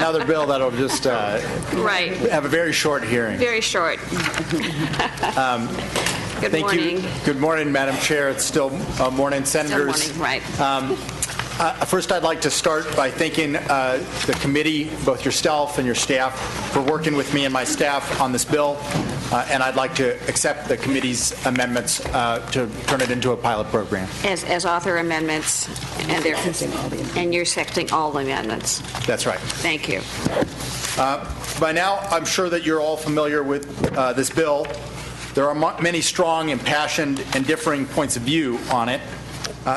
another bill that'll just Right. have a very short hearing. Very short. Good Thank morning. you. Good morning, Madam Chair. It's still morning, Senators. Still morning, right. First, I'd like to start by thanking the committee, both yourself and your staff, for working with me and my staff on this bill. And I'd like to accept the committee's amendments to turn it into a pilot program. As author amendments, and you're seconding all the amendments. That's right. Thank you. By now, I'm sure that you're all familiar with this bill. There are many strong, impassioned, and differing points of view on it.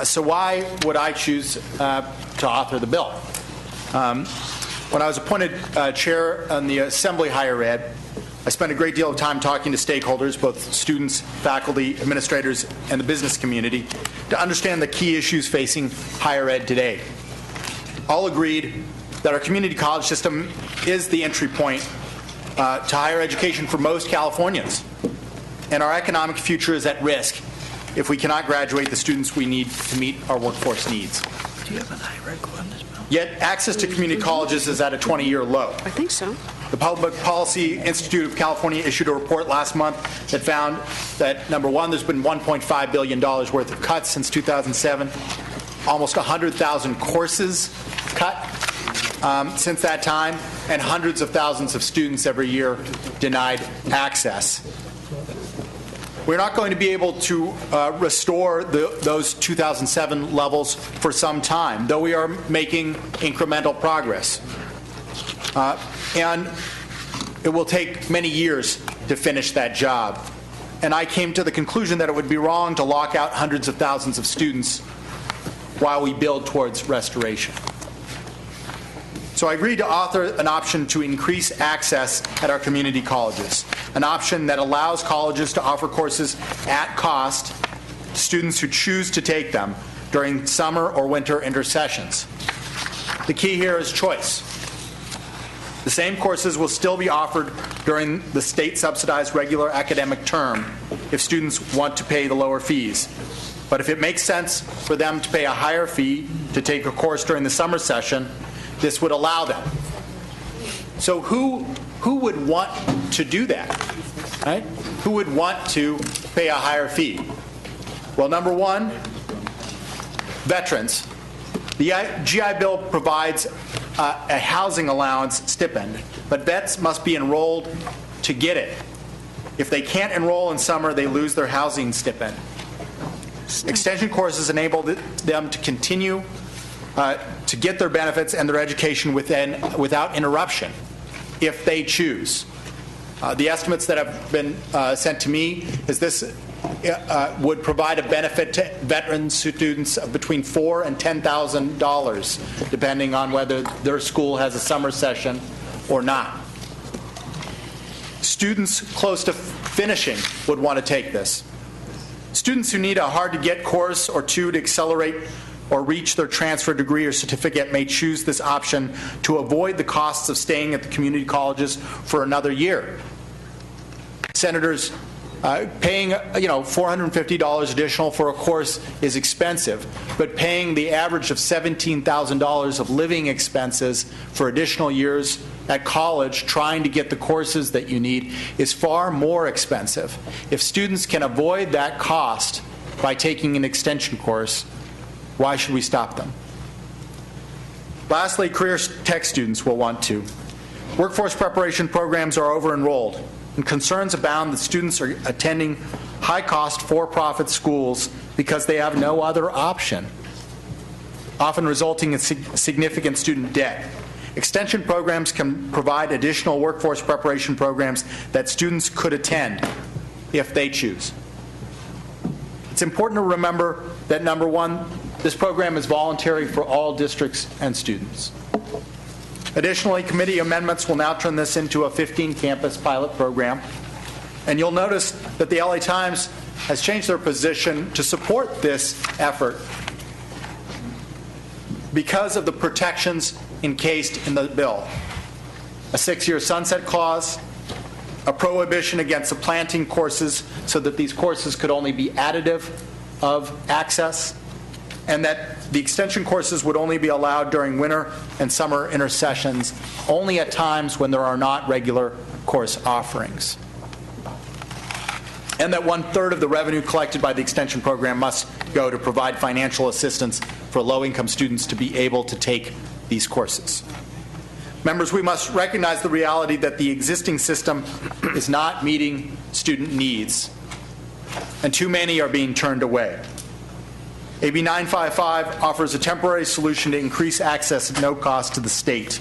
So why would I choose to author the bill? When I was appointed chair on the Assembly Higher Ed, I spent a great deal of time talking to stakeholders, both students, faculty, administrators, and the business community, to understand the key issues facing higher ed today. All agreed that our community college system is the entry point to higher education for most Californians, and our economic future is at risk if we cannot graduate the students we need to meet our workforce needs. Do you have an IREC on this bill? Yet access to community colleges is at a 20-year low. I think so. The Public Policy Institute of California issued a report last month that found that, number one, there's been $1.5 billion worth of cuts since 2007, almost 100,000 courses cut since that time, and hundreds of thousands of students every year denied access. We're not going to be able to restore those 2007 levels for some time, though we are making incremental progress. And it will take many years to finish that job. And I came to the conclusion that it would be wrong to lock out hundreds of thousands of students while we build towards restoration. So I agreed to author an option to increase access at our community colleges, an option that allows colleges to offer courses at cost to students who choose to take them during summer or winter intersessions. The key here is choice. The same courses will still be offered during the state-subsidized regular academic term if students want to pay the lower fees. But if it makes sense for them to pay a higher fee to take a course during the summer session, this would allow them. So who would want to do that, right? Who would want to pay a higher fee? Well, number one, veterans. The GI Bill provides a housing allowance stipend, but vets must be enrolled to get it. If they can't enroll in summer, they lose their housing stipend. Extension courses enable them to continue to get their benefits and their education without interruption, if they choose. The estimates that have been sent to me is this would provide a benefit to veteran students of between $4,000 and $10,000, depending on whether their school has a summer session or not. Students close to finishing would want to take this. Students who need a hard-to-get course or two to accelerate or reach their transfer degree or certificate may choose this option to avoid the costs of staying at the community colleges for another year. Senators, paying $450 additional for a course is expensive, but paying the average of $17,000 of living expenses for additional years at college trying to get the courses that you need is far more expensive. If students can avoid that cost by taking an extension course, why should we stop them? Lastly, career tech students will want to. Workforce preparation programs are over-enrolled, and concerns abound that students are attending high-cost for-profit schools because they have no other option, often resulting in significant student debt. Extension programs can provide additional workforce preparation programs that students could attend if they choose. It's important to remember that, number one, this program is voluntary for all districts and students. Additionally, committee amendments will now turn this into a 15-campus pilot program. And you'll notice that the LA Times has changed their position to support this effort because of the protections encased in the bill. A 6-year sunset clause, a prohibition against supplanting courses so that these courses could only be additive of access, and that the extension courses would only be allowed during winter and summer intersessions only at times when there are not regular course offerings. And that 1/3 of the revenue collected by the extension program must go to provide financial assistance for low-income students to be able to take these courses. Members, we must recognize the reality that the existing system is not meeting student needs, and too many are being turned away. AB 955 offers a temporary solution to increase access at no cost to the state.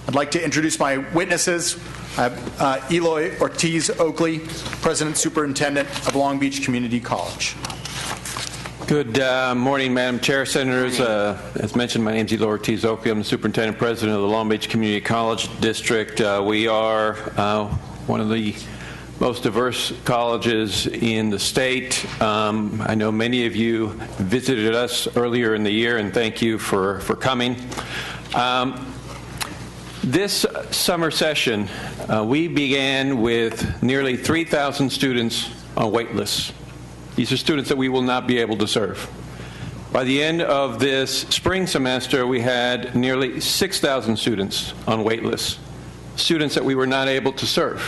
I'd like to introduce my witnesses. I have Eloy Ortiz-Oakley, President Superintendent of Long Beach Community College. Good morning, Madam Chair, Senators. As mentioned, my name is Eloy Ortiz-Oakley. I'm the Superintendent President of the Long Beach Community College District. We are one of the most diverse colleges in the state. I know many of you visited us earlier in the year, and thank you for coming. This summer session, we began with nearly 3,000 students on wait lists. These are students that we will not be able to serve. By the end of this spring semester, we had nearly 6,000 students on wait lists, students that we were not able to serve.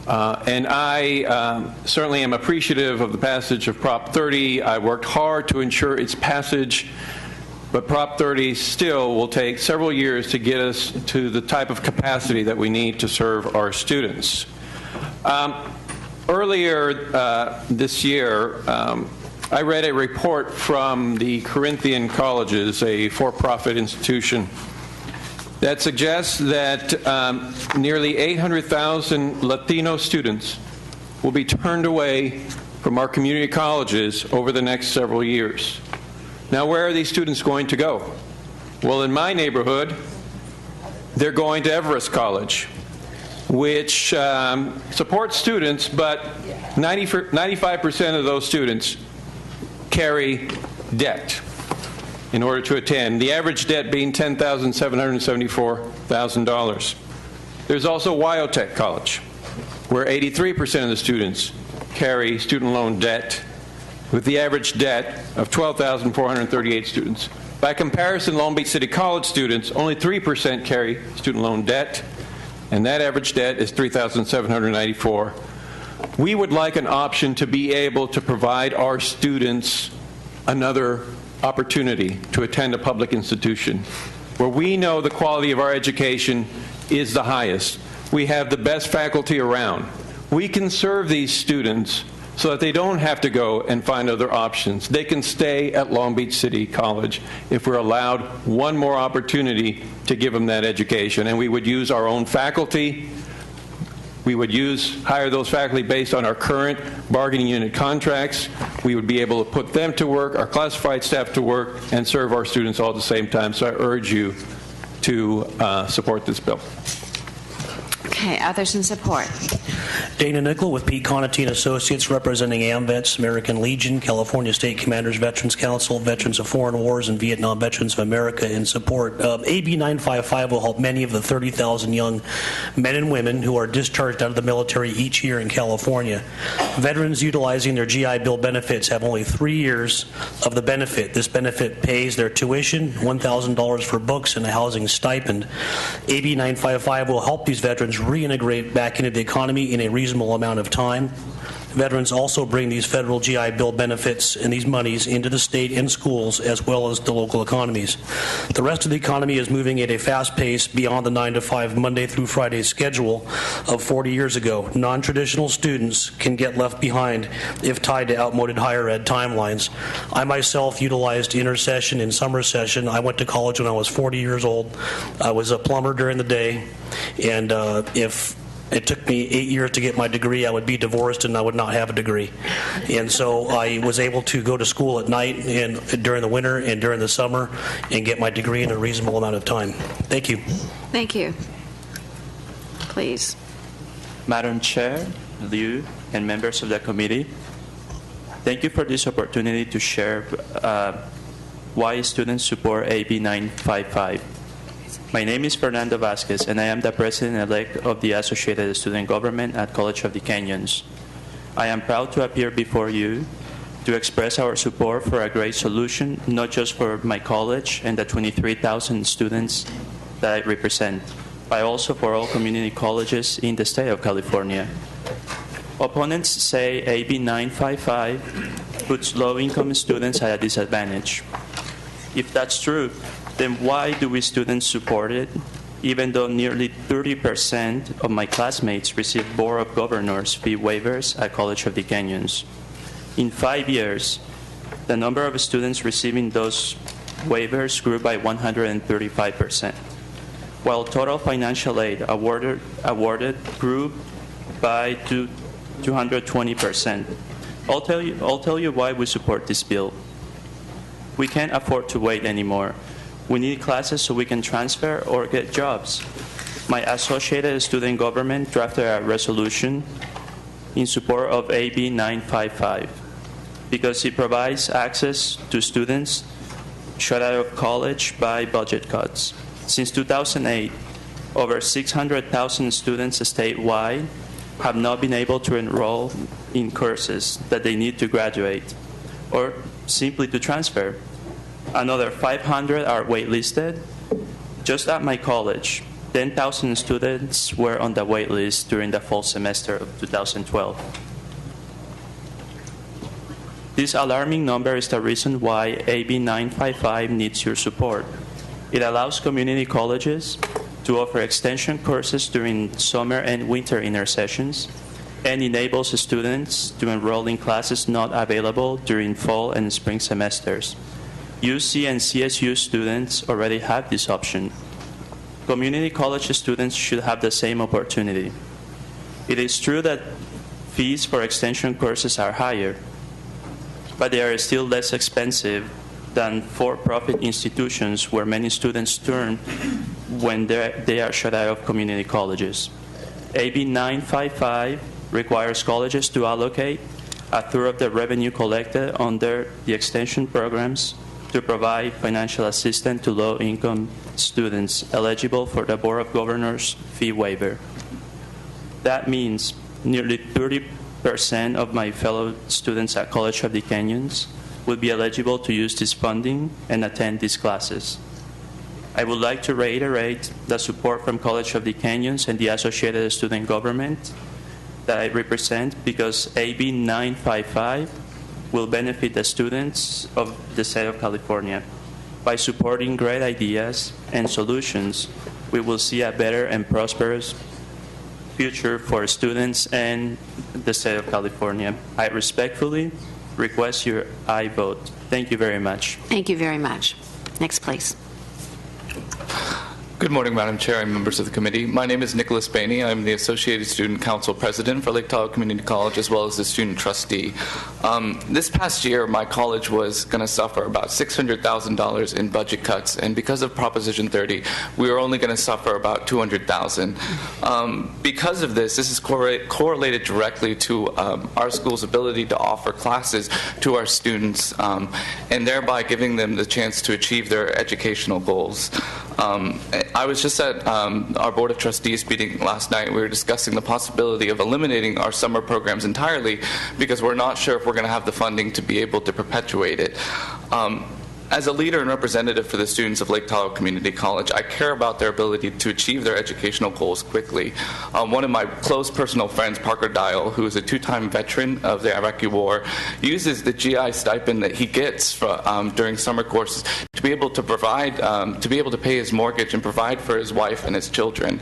And I certainly am appreciative of the passage of Prop 30. I worked hard to ensure its passage, but Prop 30 still will take several years to get us to the type of capacity that we need to serve our students. Earlier this year, I read a report from the Corinthian Colleges, a for-profit institution, that suggests that nearly 800,000 Latino students will be turned away from our community colleges over the next several years. Now, where are these students going to go? Well, in my neighborhood, they're going to Everest College, which supports students, but 95% of those students carry debt in order to attend, the average debt being $10,774,000. There's also Wyotech College, where 83% of the students carry student loan debt, with the average debt of 12,438 students. By comparison, Long Beach City College students, only 3% carry student loan debt, and that average debt is $3,794. We would like an option to be able to provide our students another opportunity to attend a public institution where we know the quality of our education is the highest. We have the best faculty around. We can serve these students so that they don't have to go and find other options. They can stay at Long Beach City College if we're allowed one more opportunity to give them that education. And we would use our own faculty. We would hire those faculty based on our current bargaining unit contracts. We would be able to put them to work, our classified staff to work, and serve our students all at the same time. So I urge you to support this bill. Okay, others in support. Dana Nickel with Pete Conantine Associates, representing AMVETS, American Legion, California State Commanders Veterans Council, Veterans of Foreign Wars, and Vietnam Veterans of America in support. AB 955 will help many of the 30,000 young men and women who are discharged out of the military each year in California. Veterans utilizing their GI Bill benefits have only 3 years of the benefit. This benefit pays their tuition, $1,000 for books, and a housing stipend. AB 955 will help these veterans reintegrate back into the economy in a reasonable amount of time. Veterans also bring these federal GI Bill benefits and these monies into the state and schools as well as the local economies. The rest of the economy is moving at a fast pace beyond the 9-to-5 Monday through Friday schedule of 40 years ago. Non-traditional students can get left behind if tied to outmoded higher ed timelines. I myself utilized intersession and summer session. I went to college when I was 40 years old. I was a plumber during the day, and if it took me 8 years to get my degree, I would be divorced and I would not have a degree. And so I was able to go to school at night and during the winter and during the summer and get my degree in a reasonable amount of time. Thank you. Thank you. Please. Madam Chair, Liu, and members of the committee, thank you for this opportunity to share why students support AB 955. My name is Fernando Vasquez, and I am the President-elect of the Associated Student Government at College of the Canyons. I am proud to appear before you to express our support for a great solution, not just for my college and the 23,000 students that I represent, but also for all community colleges in the state of California. Opponents say AB 955 puts low-income students at a disadvantage. If that's true, then why do we students support it, even though nearly 30% of my classmates receive Board of Governors fee waivers at College of the Canyons? In 5 years, the number of students receiving those waivers grew by 135%, while total financial aid awarded grew by 220%. I'll tell you why we support this bill. We can't afford to wait anymore. We need classes so we can transfer or get jobs. My associated student government drafted a resolution in support of AB 955 because it provides access to students shut out of college by budget cuts. Since 2008, over 600,000 students statewide have not been able to enroll in courses that they need to graduate or simply to transfer. Another 500 are waitlisted. Just at my college, 10,000 students were on the wait list during the fall semester of 2012. This alarming number is the reason why AB 955 needs your support. It allows community colleges to offer extension courses during summer and winter intersessions and enables students to enroll in classes not available during fall and spring semesters. UC and CSU students already have this option. Community college students should have the same opportunity. It is true that fees for extension courses are higher, but they are still less expensive than for-profit institutions where many students turn when they are shut out of community colleges. AB 955 requires colleges to allocate a third of the revenue collected under the extension programs to provide financial assistance to low-income students eligible for the Board of Governors fee waiver. That means nearly 30% of my fellow students at College of the Canyons will be eligible to use this funding and attend these classes. I would like to reiterate the support from College of the Canyons and the associated student government that I represent because AB 955 will benefit the students of the state of California. By supporting great ideas and solutions, we will see a better and prosperous future for students and the state of California. I respectfully request your aye vote. Thank you very much. Thank you very much. Next, please. Good morning, Madam Chair and members of the committee. My name is Nicholas Bainey. I'm the Associated Student Council President for Lake Tahoe Community College, as well as the student trustee. This past year, my college was going to suffer about $600,000 in budget cuts, and because of Proposition 30, we were only going to suffer about $200,000. Because of this is correlated directly to our school's ability to offer classes to our students, and thereby giving them the chance to achieve their educational goals. I was just at our Board of Trustees meeting last night. We were discussing the possibility of eliminating our summer programs entirely because we're not sure if we're going to have the funding to be able to perpetuate it. As a leader and representative for the students of Lake Tahoe Community College, I care about their ability to achieve their educational goals quickly. One of my close personal friends, Parker Dial, who is a two-time veteran of the Iraqi War, uses the GI stipend that he gets during summer courses to be able to provide, to be able to pay his mortgage and provide for his wife and his children.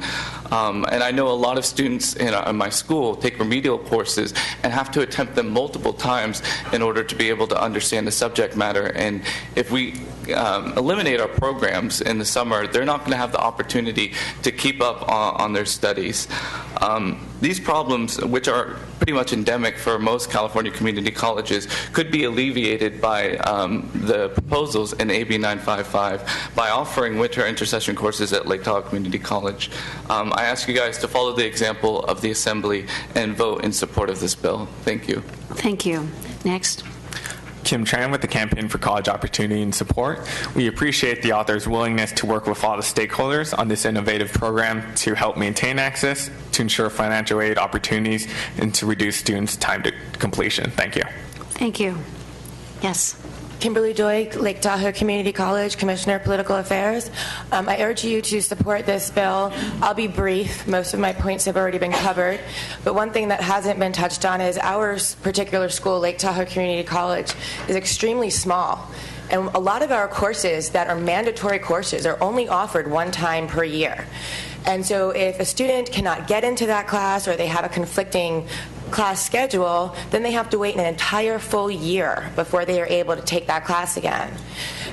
And I know a lot of students in my school take remedial courses and have to attempt them multiple times in order to be able to understand the subject matter. And if we eliminate our programs in the summer, they're not going to have the opportunity to keep up on their studies. These problems, which are pretty much endemic for most California community colleges, could be alleviated by the proposals in AB 955 by offering winter intercession courses at Lake Tahoe Community College. I ask you guys to follow the example of the Assembly and vote in support of this bill. Thank you. Thank you. Next. Kim Tran with the Campaign for College Opportunity and Support. We appreciate the author's willingness to work with all the stakeholders on this innovative program to help maintain access, to ensure financial aid opportunities, and to reduce students' time to completion. Thank you. Thank you. Yes. Kimberly Joy, Lake Tahoe Community College, Commissioner of Political Affairs. I urge you to support this bill. I'll be brief. Most of my points have already been covered. But one thing that hasn't been touched on is our particular school, Lake Tahoe Community College, is extremely small. And a lot of our courses that are mandatory courses are only offered one time per year. And so if a student cannot get into that class or they have a conflicting class schedule, then they have to wait an entire full year before they are able to take that class again.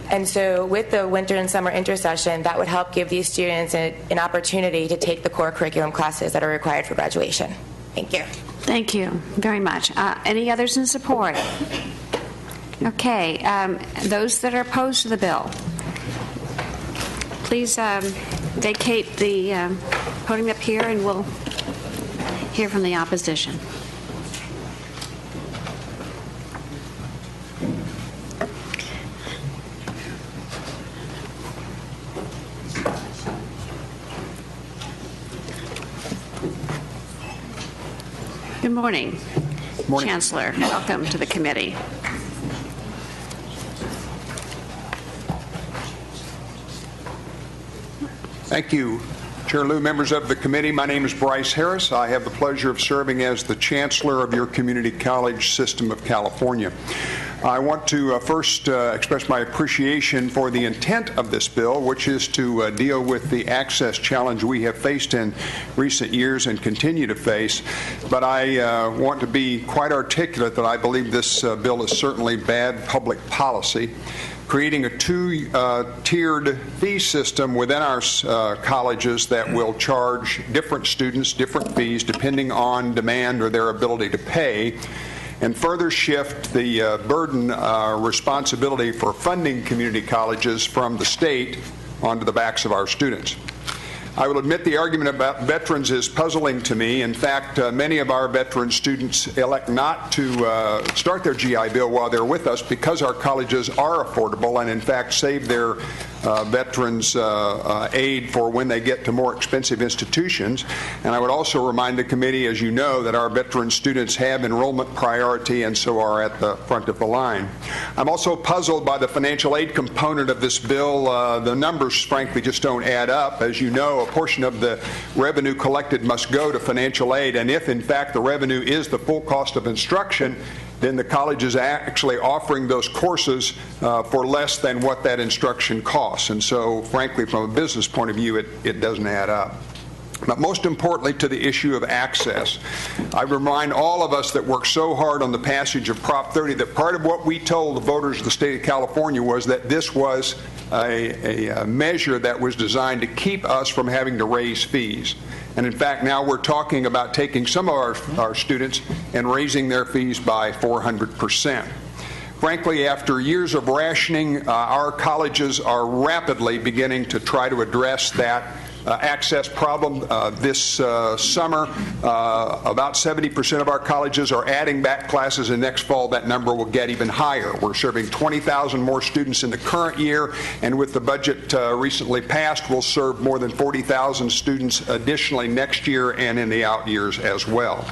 And so with the winter and summer intersession, that would help give these students an opportunity to take the core curriculum classes that are required for graduation. Thank you. Thank you very much. Any others in support? Okay. Those that are opposed to the bill, please vacate the podium up here and we'll hear from the opposition. Good morning. Good morning. Chancellor, welcome to the committee. Thank you, Chair Liu, members of the committee. My name is Bryce Harris. I have the pleasure of serving as the Chancellor of your community college system of California. I want to first express my appreciation for the intent of this bill, which is to deal with the access challenge we have faced in recent years and continue to face. But I want to be quite articulate that I believe this bill is certainly bad public policy. Creating a two-tiered fee system within our colleges that will charge different students different fees depending on demand or their ability to pay, and further shift the burden responsibility for funding community colleges from the state onto the backs of our students. I will admit the argument about veterans is puzzling to me. In fact, many of our veteran students elect not to start their GI Bill while they're with us because our colleges are affordable and, in fact, save their veterans aid for when they get to more expensive institutions. And I would also remind the committee, as you know, that our veteran students have enrollment priority and so are at the front of the line. I'm also puzzled by the financial aid component of this bill. The numbers, frankly, just don't add up. As you know, a portion of the revenue collected must go to financial aid, and if, in fact, the revenue is the full cost of instruction, then the college is actually offering those courses for less than what that instruction costs. And so, frankly, from a business point of view, it doesn't add up. But most importantly, to the issue of access, I remind all of us that worked so hard on the passage of Prop 30 that part of what we told the voters of the state of California was that this was a measure that was designed to keep us from having to raise fees. And in fact, now we're talking about taking some of our students and raising their fees by 400%. Frankly, after years of rationing, our colleges are rapidly beginning to try to address that access problem. This summer, about 70% of our colleges are adding back classes, and next fall that number will get even higher. We're serving 20,000 more students in the current year, and with the budget recently passed, we'll serve more than 40,000 students additionally next year and in the out years as well.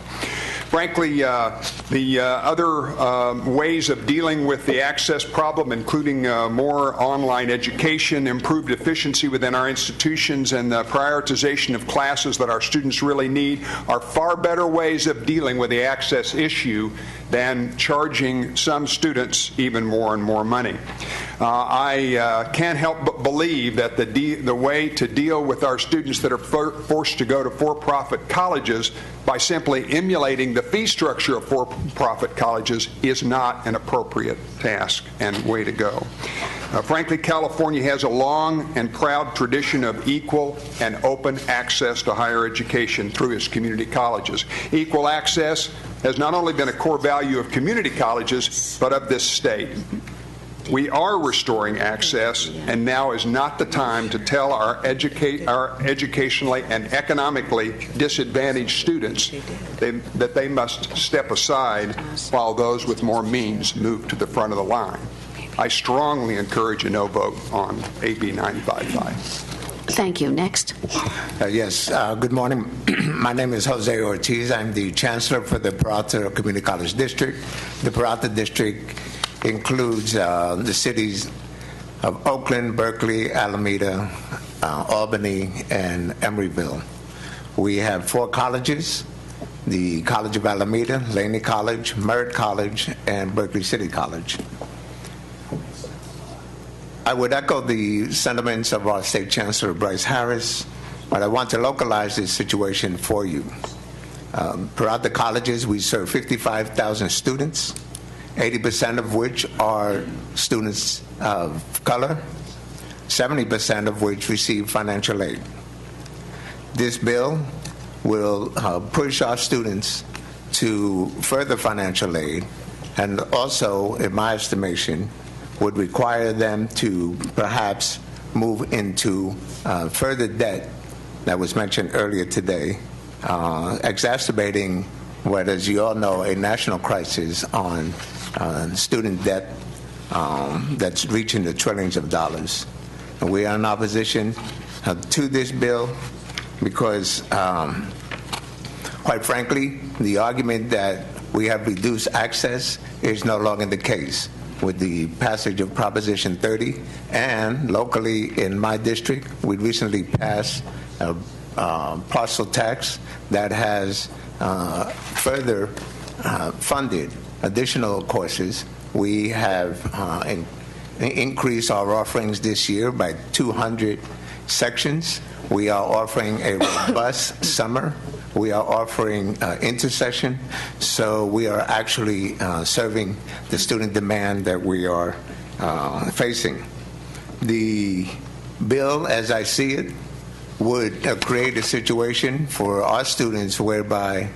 Frankly, the other ways of dealing with the access problem, including more online education, improved efficiency within our institutions, and the prioritization of classes that our students really need, are far better ways of dealing with the access issue than charging some students even more and more money. I can't help but believe that the way to deal with our students that are forced to go to for-profit colleges by simply emulating the fee structure of for-profit colleges is not an appropriate task and way to go. Frankly, California has a long and proud tradition of equal and open access to higher education through its community colleges. Equal access has not only been a core value of community colleges, but of this state. We are restoring access, and now is not the time to tell our educationally and economically disadvantaged students that they must step aside while those with more means move to the front of the line. I strongly encourage a no vote on AB 955. Thank you. Next. Yes, good morning. My name is Jose Ortiz. I'm the Chancellor for the Parata Community College District. The Parata District includes the cities of Oakland, Berkeley, Alameda, Albany, and Emeryville. We have 4 colleges: the College of Alameda, Laney College, Merritt College, and Berkeley City College. I would echo the sentiments of our State Chancellor, Bryce Harris, but I want to localize this situation for you. Throughout the colleges, we serve 55,000 students, 80% of which are students of color, 70% of which receive financial aid. This bill will push our students to further financial aid, and also, in my estimation, would require them to perhaps move into further debt that was mentioned earlier today, exacerbating what, as you all know, a national crisis on student debt that's reaching the trillions of dollars. And we are in opposition to this bill because, quite frankly, the argument that we have reduced access is no longer the case. With the passage of Proposition 30, and locally in my district, we recently passed a parcel tax that has further funded additional courses. We have increased our offerings this year by 200 sections. We are offering a robust summer. We are offering intercession, so we are actually serving the student demand that we are facing. The bill, as I see it, would create a situation for our students whereby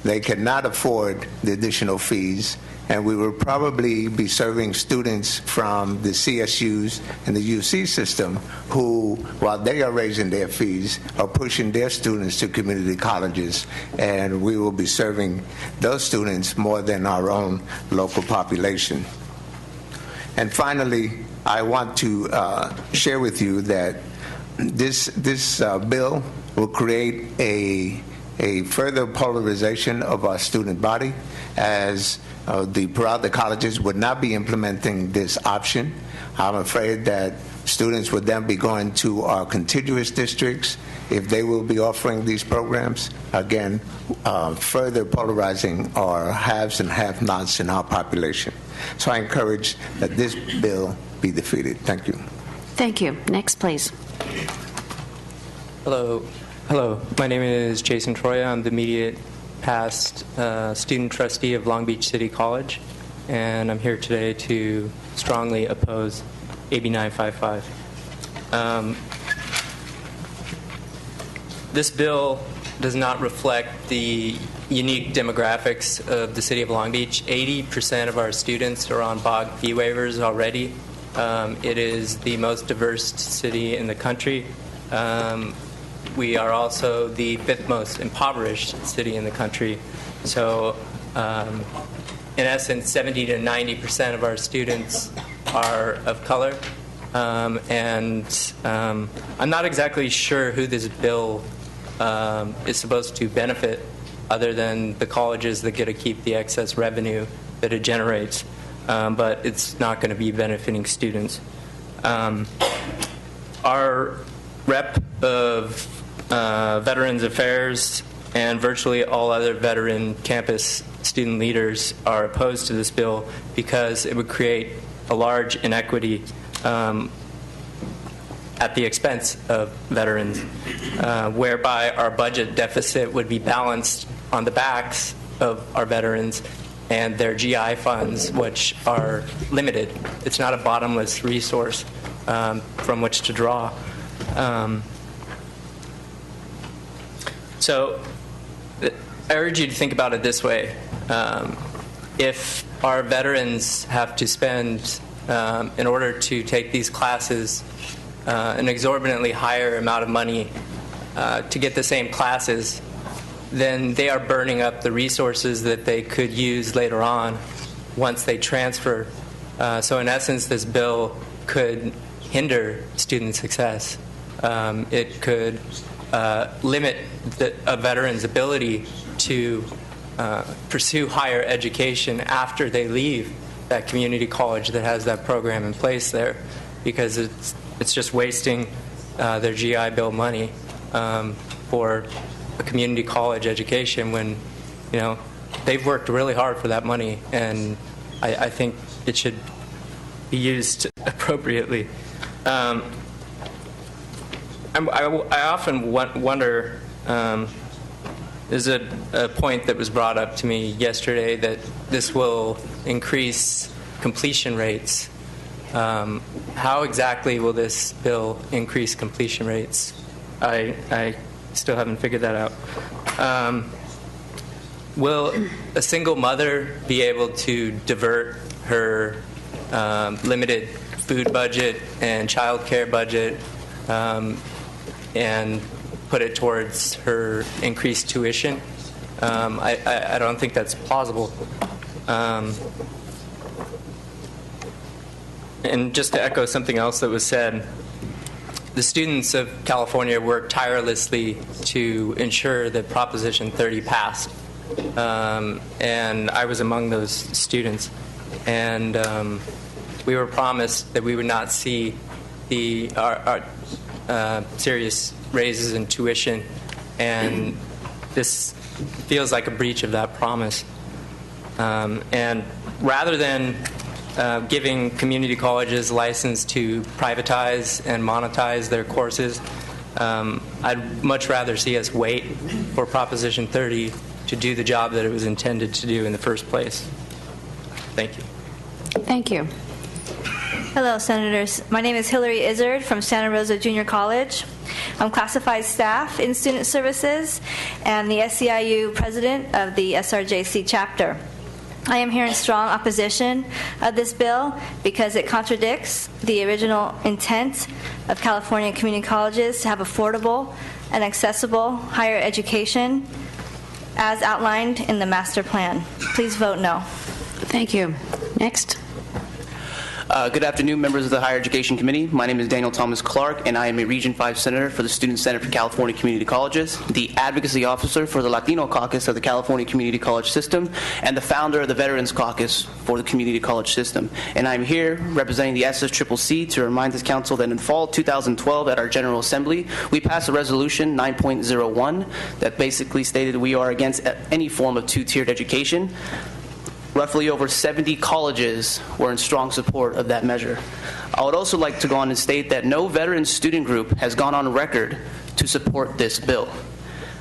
they cannot afford the additional fees, and we will probably be serving students from the CSUs and the UC system who, while they are raising their fees, are pushing their students to community colleges, and we will be serving those students more than our own local population. And finally, I want to share with you that this bill will create a further polarization of our student body, as the colleges would not be implementing this option. I'm afraid that students would then be going to our contiguous districts if they will be offering these programs, again, further polarizing our haves and have-nots in our population. So I encourage that this bill be defeated. Thank you. Thank you. Next, please. Hello. My name is Jason Troya. I'm the immediate past student trustee of Long Beach City College, and I'm here today to strongly oppose AB955. This bill does not reflect the unique demographics of the city of Long Beach. 80% of our students are on BOG fee waivers already. It is the most diverse city in the country. We are also the 5th most impoverished city in the country. So, in essence, 70 to 90% of our students are of color. I'm not exactly sure who this bill is supposed to benefit, other than the colleges that get to keep the excess revenue that it generates. But it's not going to be benefiting students. Our rep of Veterans Affairs and virtually all other veteran campus student leaders are opposed to this bill because it would create a large inequity at the expense of veterans, whereby our budget deficit would be balanced on the backs of our veterans and their GI funds, which are limited. It's not a bottomless resource from which to draw. So I urge you to think about it this way. If our veterans have to spend, in order to take these classes, an exorbitantly higher amount of money to get the same classes, then they are burning up the resources that they could use later on once they transfer. So in essence, this bill could hinder student success. It could limit a veteran's ability to pursue higher education after they leave that community college that has that program in place there, because it's just wasting their GI Bill money for a community college education when, you know, they've worked really hard for that money, and I think it should be used appropriately. I often wonder, there's a point that was brought up to me yesterday that this will increase completion rates. How exactly will this bill increase completion rates? I still haven't figured that out. Will a single mother be able to divert her limited food budget and child care budget and put it towards her increased tuition? I don't think that's plausible. And just to echo something else that was said, the students of California worked tirelessly to ensure that Proposition 30 passed. And I was among those students. And we were promised that we would not see our serious raises in tuition, and this feels like a breach of that promise. And rather than giving community colleges license to privatize and monetize their courses, I'd much rather see us wait for Proposition 30 to do the job that it was intended to do in the first place. Thank you. Thank you. Hello, Senators. My name is Hillary Izzard from Santa Rosa Junior College. I'm classified staff in Student Services and the SEIU president of the SRJC chapter. I am here in strong opposition of this bill because it contradicts the original intent of California community colleges to have affordable and accessible higher education as outlined in the master plan. Please vote no. Thank you. Next. Good afternoon, members of the Higher Education Committee. My name is Daniel Thomas Clark, and I am a Region 5 Senator for the Student Senate for California Community Colleges, the Advocacy Officer for the Latino Caucus of the California Community College System, and the founder of the Veterans Caucus for the Community College System. And I'm here representing the SSCCC to remind this Council that in fall 2012 at our General Assembly, we passed a resolution 9.01 that basically stated we are against any form of two-tiered education. Roughly over 70 colleges were in strong support of that measure. I would also like to go on and state that no veteran student group has gone on record to support this bill.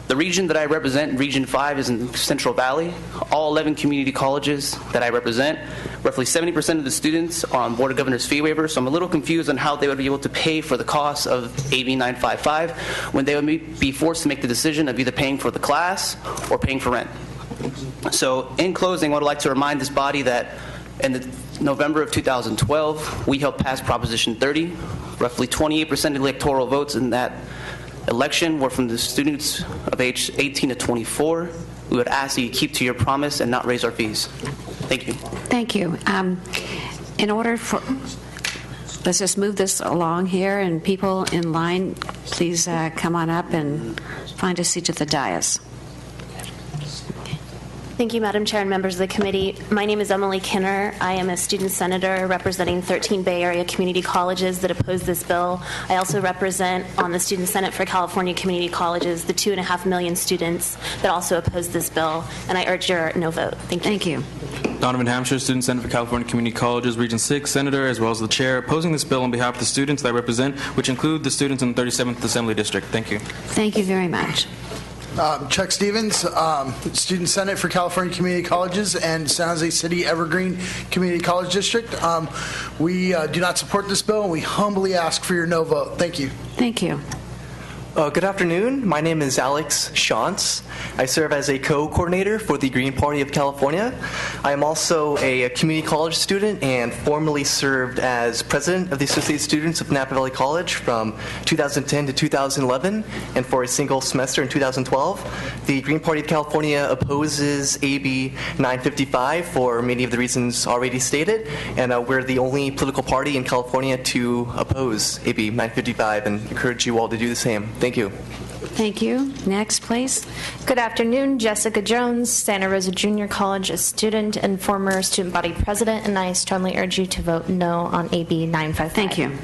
The region that I represent, Region 5, is in Central Valley. All 11 community colleges that I represent, roughly 70% of the students are on Board of Governors fee waiver, so I'm a little confused on how they would be able to pay for the cost of AB955 when they would be forced to make the decision of either paying for the class or paying for rent. So in closing, I would like to remind this body that in November of 2012, we helped pass Proposition 30. Roughly 28% of electoral votes in that election were from the students of age 18 to 24. We would ask that you keep to your promise and not raise our fees. Thank you. Thank you. In order for, let's just move this along here, and people in line, please come on up and find a seat at the dais. Thank you, Madam Chair and members of the committee. My name is Emily Kinner. I am a student senator representing 13 Bay Area community colleges that oppose this bill. I also represent on the Student Senate for California Community Colleges the 2.5 million students that also oppose this bill, and I urge your no vote. Thank you. Thank you. Donovan Hampshire, Student Senator for California Community Colleges, Region 6 Senator, as well as the Chair, opposing this bill on behalf of the students that I represent, which include the students in the 37th Assembly District. Thank you. Thank you very much. Chuck Stevens, Student Senate for California Community Colleges and San Jose City Evergreen Community College District. We do not support this bill, and we humbly ask for your no vote. Thank you. Thank you. Good afternoon. My name is Alex Shantz. I serve as a co-coordinator for the Green Party of California. I am also a community college student and formerly served as president of the Associated Students of Napa Valley College from 2010 to 2011 and for a single semester in 2012. The Green Party of California opposes AB 955 for many of the reasons already stated, and we're the only political party in California to oppose AB 955 and encourage you all to do the same. Thank you. Thank you. Next, please. Good afternoon. Jessica Jones, Santa Rosa Junior College, a student and former student body president, and I strongly urge you to vote no on AB 955. Thank you.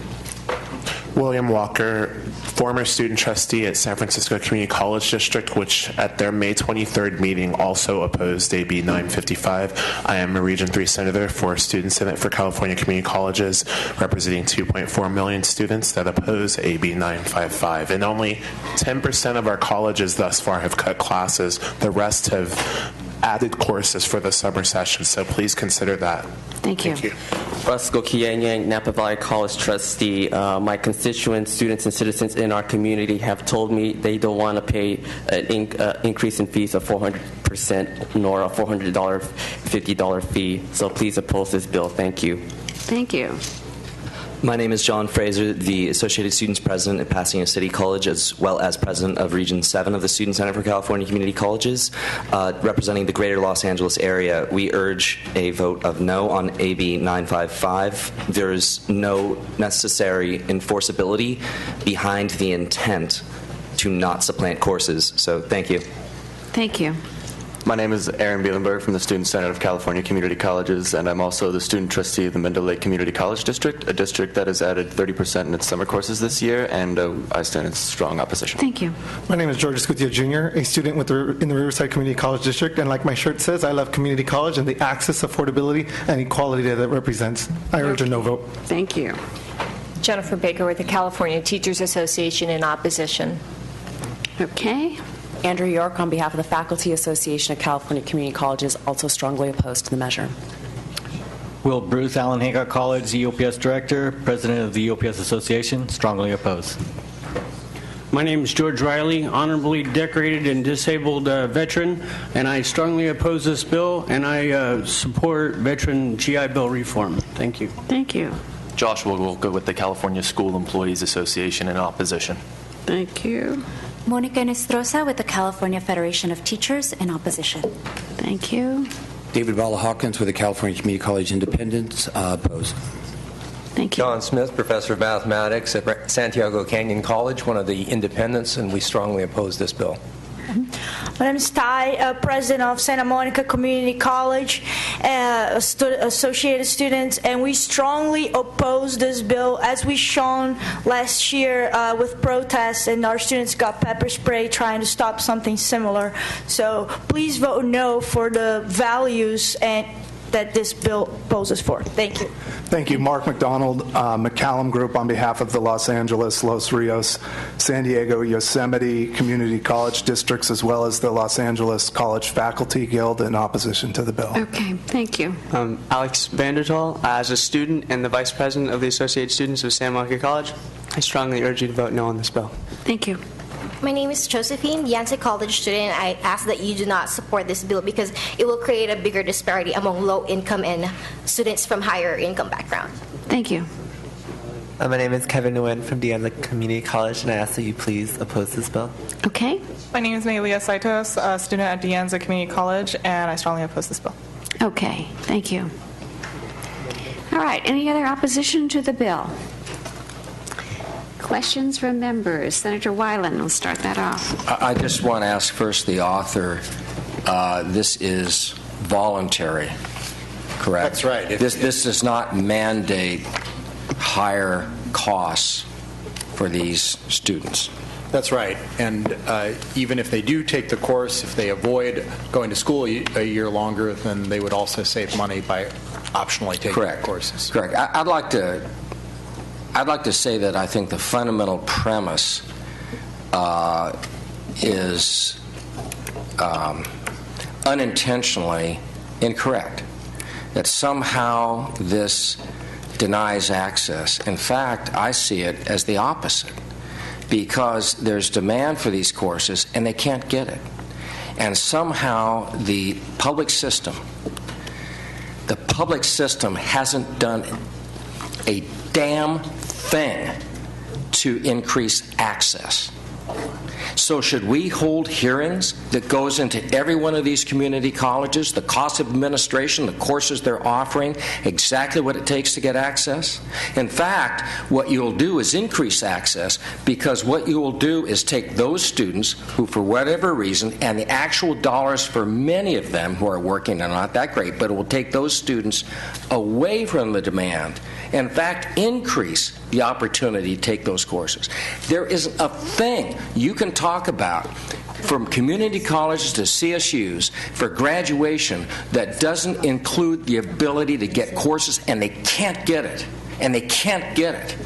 William Walker, former student trustee at San Francisco Community College District, which at their May 23rd meeting also opposed AB 955. I am a Region 3 Senator for Student Senate for California Community Colleges, representing 2.4 million students that oppose AB 955. And only 10% of our colleges thus far have cut classes. The rest have added courses for the summer session, so please consider that. Thank you. Russell Kianyang, Napa Valley College trustee. My constituents, students, and citizens in our community have told me they don't want to pay an increase in fees of 400% nor a $450 fee. So please oppose this bill. Thank you. Thank you. My name is John Fraser, the Associated Students President at Pasadena City College, as well as President of Region 7 of the Student Center for California Community Colleges. Representing the greater Los Angeles area, we urge a vote of no on AB 955. There is no necessary enforceability behind the intent to not supplant courses. So thank you. Thank you. My name is Aaron Bielenberg from the Student Senate of California Community Colleges, and I'm also the student trustee of the Mendel Lake Community College District, a district that has added 30% in its summer courses this year, and I stand in strong opposition. Thank you. My name is George Escutia Jr., a student in the Riverside Community College District, and like my shirt says, I love community college and the access, affordability, and equality that it represents. I urge a no vote. Thank you. Jennifer Baker with the California Teachers Association in opposition. Okay. Andrew York, on behalf of the Faculty Association of California Community Colleges, also strongly opposed to the measure. Will Bruce, Allen Hancock College, EOPS Director, President of the EOPS Association, strongly opposed. My name is George Riley, honorably decorated and disabled veteran, and I strongly oppose this bill, and I support veteran GI Bill reform. Thank you. Thank you. Joshua Wilka with the California School Employees Association in opposition. Thank you. Monica Nestrosa with the California Federation of Teachers in opposition. Thank you. David Bala Hawkins with the California Community College Independents, opposed. Thank you. John Smith, Professor of Mathematics at Santiago Canyon College, one of the independents, and we strongly oppose this bill. My name is Ty, president of Santa Monica Community College, associated students, and we strongly oppose this bill, as we shown last year with protests, and our students got pepper spray trying to stop something similar. So please vote no for the values and that this bill poses for. Thank you. Thank you. Mark McDonald, McCallum Group, on behalf of the Los Angeles, Los Rios, San Diego, Yosemite Community College Districts, as well as the Los Angeles College Faculty Guild, in opposition to the bill. Okay, thank you. Alex Vandertal, as a student and the Vice President of the Associated Students of Santa Monica College, I strongly urge you to vote no on this bill. Thank you. My name is Josephine, Yancey College student. I ask that you do not support this bill because it will create a bigger disparity among low-income and students from higher-income background. Thank you. My name is Kevin Nguyen from De Anza Community College, and I ask that you please oppose this bill. Okay. My name is Maylea Saitos, a student at De Anza Community College, and I strongly oppose this bill. Okay, thank you. All right, any other opposition to the bill? Questions from members? Senator Weiland, we'll start that off. I just want to ask first the author, this is voluntary, correct? That's right. This does not mandate higher costs for these students. That's right. And even if they do take the course, if they avoid going to school a year longer, then they would also save money by optionally taking the courses. Correct. I'd like to say that I think the fundamental premise is unintentionally incorrect, that somehow this denies access. In fact, I see it as the opposite, because there's demand for these courses and they can't get it. And somehow the public system hasn't done a damn thing to increase access. So should we hold hearings that goes into every one of these community colleges, the cost of administration, the courses they're offering, exactly what it takes to get access? In fact, what you'll do is increase access, because what you will do is take those students who, for whatever reason, and the actual dollars for many of them who are working are not that great, but it will take those students away from the demand, in fact, increase the opportunity to take those courses. There isn't a thing you can talk about from community colleges to CSUs for graduation that doesn't include the ability to get courses, and they can't get it. And they can't get it.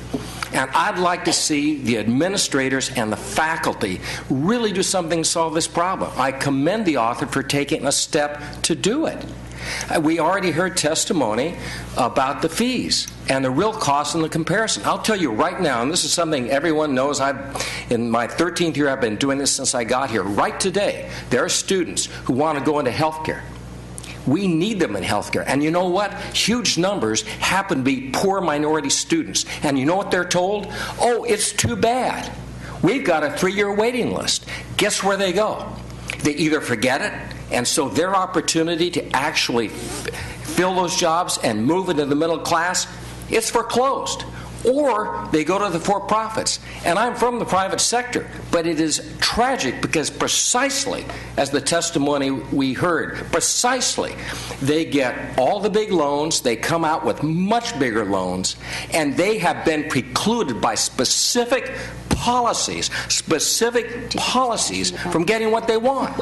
And I'd like to see the administrators and the faculty really do something to solve this problem. I commend the author for taking a step to do it. We already heard testimony about the fees and the real cost and the comparison. I'll tell you right now, and this is something everyone knows, in my 13th year I've been doing this since I got here. Right today, there are students who want to go into healthcare. We need them in healthcare. And you know what? Huge numbers happen to be poor minority students. And you know what they're told? Oh, it's too bad. We've got a 3-year waiting list. Guess where they go? They either forget it, and so their opportunity to actually fill those jobs and move into the middle class, it's foreclosed. Or they go to the for-profits. And I'm from the private sector, but it is tragic because precisely, as the testimony we heard, precisely, they get all the big loans, they come out with much bigger loans, and they have been precluded by specific policies from getting what they want.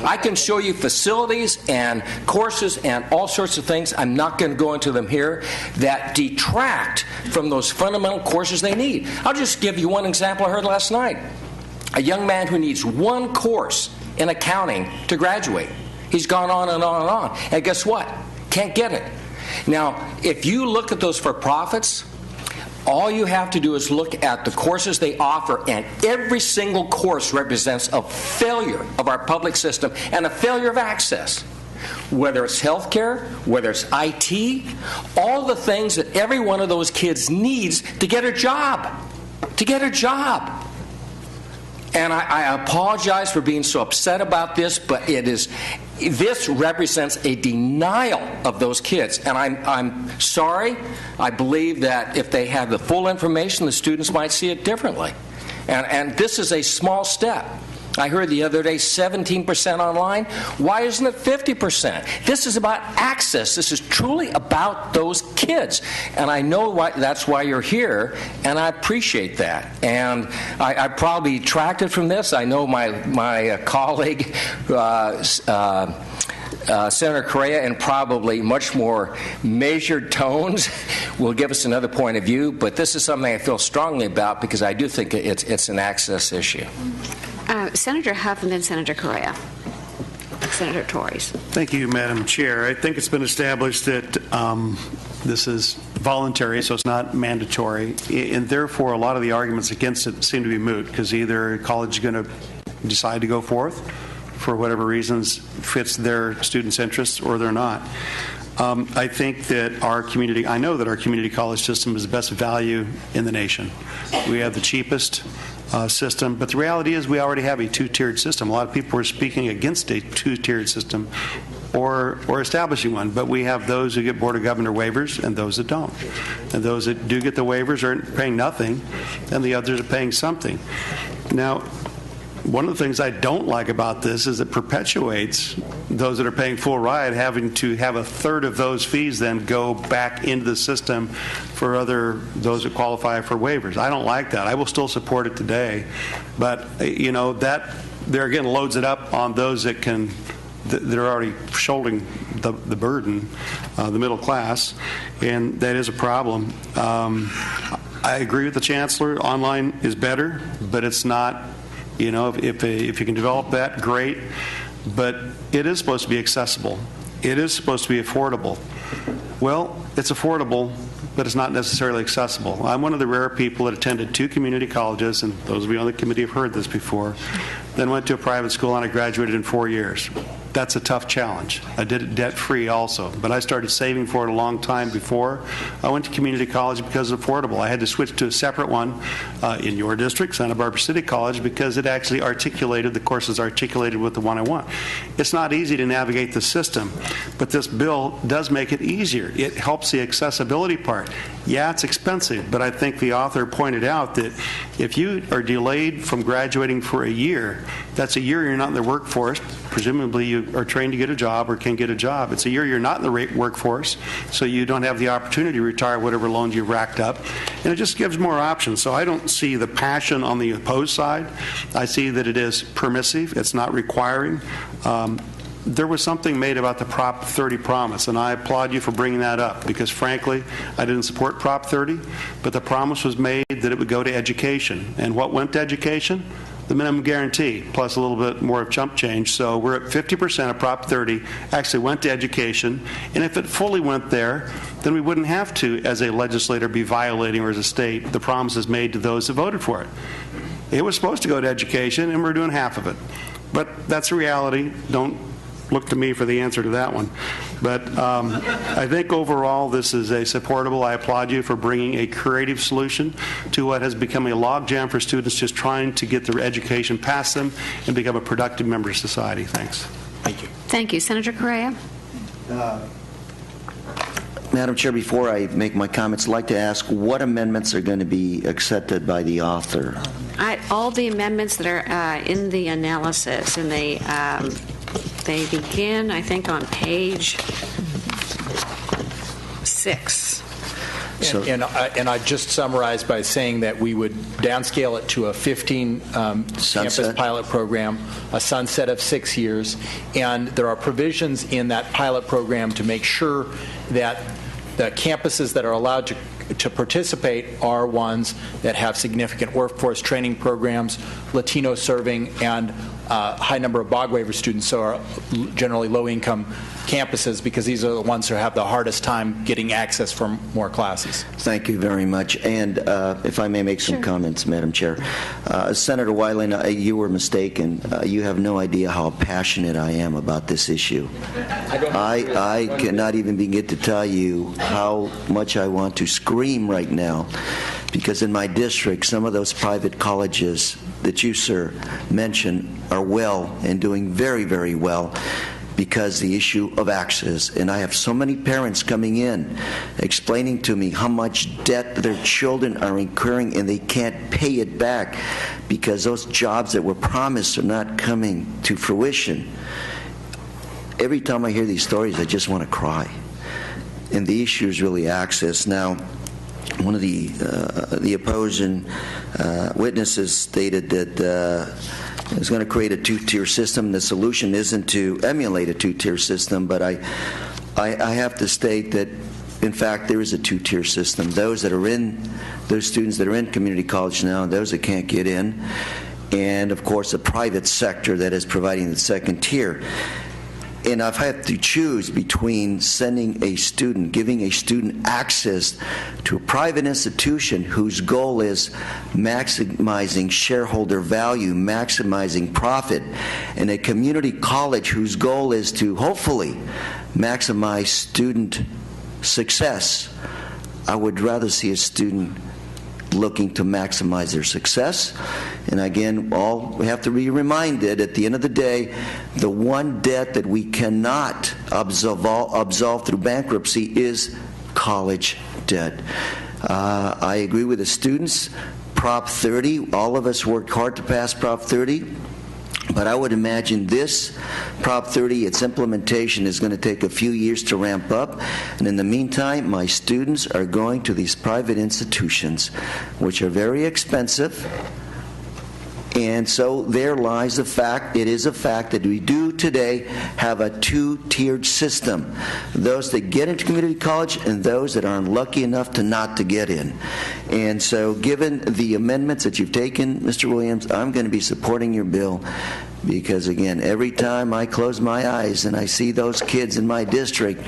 I can show you facilities and courses and all sorts of things, I'm not going to go into them here, that detract from those fundamental courses they need. I'll just give you one example I heard last night. A young man who needs one course in accounting to graduate. He's gone on and on and on. And guess what? Can't get it. Now, if you look at those for-profits, all you have to do is look at the courses they offer, and every single course represents a failure of our public system and a failure of access. Whether it's healthcare, whether it's IT, all the things that every one of those kids needs to get a job. And I apologize for being so upset about this, but this represents a denial of those kids. And I'm sorry. I believe that if they had the full information, the students might see it differently. And this is a small step. I heard the other day 17% online. Why isn't it 50%? This is about access. This is truly about those kids. And I know that's why you're here, and I appreciate that. And I probably detracted from this. I know my colleague, Senator Correa, in probably much more measured tones, will give us another point of view. But this is something I feel strongly about because I do think it's an access issue. Senator Huff and then Senator Correa. Senator Torres. Thank you, Madam Chair. I think it's been established that this is voluntary, so it's not mandatory, and therefore a lot of the arguments against it seem to be moot, because either a college is going to decide to go forth for whatever reasons fits their students' interests, or they're not. I think that I know that our community college system is the best value in the nation. We have the cheapest system, but the reality is we already have a two-tiered system. A lot of people are speaking against a two-tiered system or establishing one, but we have those who get Board of Governor waivers and those that don't. And those that do get the waivers are paying nothing, and the others are paying something. Now, one of the things I don't like about this is it perpetuates those that are paying full ride having to have a third of those fees then go back into the system for those that qualify for waivers. I don't like that. I will still support it today, but that there again loads it up on those that are already shouldering the burden, the middle class, and that is a problem. I agree with the Chancellor. Online is better, but it's not. If you can develop that, great. But it is supposed to be accessible. It is supposed to be affordable. Well, it's affordable, but it's not necessarily accessible. I'm one of the rare people that attended 2 community colleges, and those of you on the committee have heard this before, then went to a private school, and I graduated in 4 years. that's a tough challenge. I did it debt-free also, but I started saving for it a long time before I went to community college because it's affordable. I had to switch to a separate one in your district, Santa Barbara City College, because it actually the courses articulated with the one I want. It's not easy to navigate the system, but this bill does make it easier. It helps the accessibility part. Yeah, it's expensive, but I think the author pointed out that if you are delayed from graduating for a year, that's a year you're not in the workforce. Presumably you are trained to get a job or can get a job. It's a year you're not in the workforce, so you don't have the opportunity to retire whatever loans you've racked up. And it just gives more options. So I don't see the passion on the opposed side. I see that it is permissive. It's not requiring. There was something made about the Prop 30 promise, and I applaud you for bringing that up because, frankly, I didn't support Prop 30, but the promise was made that it would go to education. And what went to education? The minimum guarantee, plus a little bit more of chump change. So we're at 50% of Prop 30 actually went to education, and if it fully went there, then we wouldn't have to, as a legislator, be violating, or as a state, the promises made to those that voted for it. It was supposed to go to education, and we're doing half of it. But that's a reality. Don't look to me for the answer to that one. But I think overall this is a supportable. I applaud you for bringing a creative solution to what has become a logjam for students just trying to get their education past them and become a productive member of society. Thanks. Thank you. Thank you. Senator Correa? Madam Chair, before I make my comments, I'd like to ask what amendments are going to be accepted by the author? All the amendments that are in the analysis, and they begin, I think, on page 6. And I just summarized by saying that we would downscale it to a 15 campus pilot program, a sunset of 6 years, and there are provisions in that pilot program to make sure that the campuses that are allowed to participate are ones that have significant workforce training programs, Latino serving, and high number of bog waiver students, so are generally low-income campuses, because these are the ones who have the hardest time getting access for more classes. Thank you very much. And if I may make some comments, Madam Chair. Senator Wyland, you were mistaken. You have no idea how passionate I am about this issue. I cannot even begin to tell you how much I want to scream right now, because in my district, some of those private colleges that you, sir, mentioned are well and doing very, very well because the issue of access. And I have so many parents coming in explaining to me how much debt their children are incurring and they can't pay it back because those jobs that were promised are not coming to fruition. Every time I hear these stories, I just want to cry. And the issue is really access. Now, one of the opposing witnesses stated that it's going to create a two-tier system. The solution isn't to emulate a two-tier system, but I have to state that, in fact, there is a two-tier system. Those students that are in community college now, and those that can't get in, and of course the private sector that is providing the second tier. And I've had to choose between sending a student, giving a student access to a private institution whose goal is maximizing shareholder value, maximizing profit, and a community college whose goal is to hopefully maximize student success. I would rather see a student looking to maximize their success. And again, we have to be reminded at the end of the day, the one debt that we cannot absolve through bankruptcy is college debt. I agree with the students. Prop 30, all of us worked hard to pass Prop 30. But I would imagine this Prop 30, its implementation is going to take a few years to ramp up. And in the meantime, my students are going to these private institutions, which are very expensive. And so there lies the fact, it is a fact that we do today have a two-tiered system. Those that get into community college and those that are unlucky enough to not to get in. And so given the amendments that you've taken, Mr. Williams, I'm going to be supporting your bill because, again, every time I close my eyes and I see those kids in my district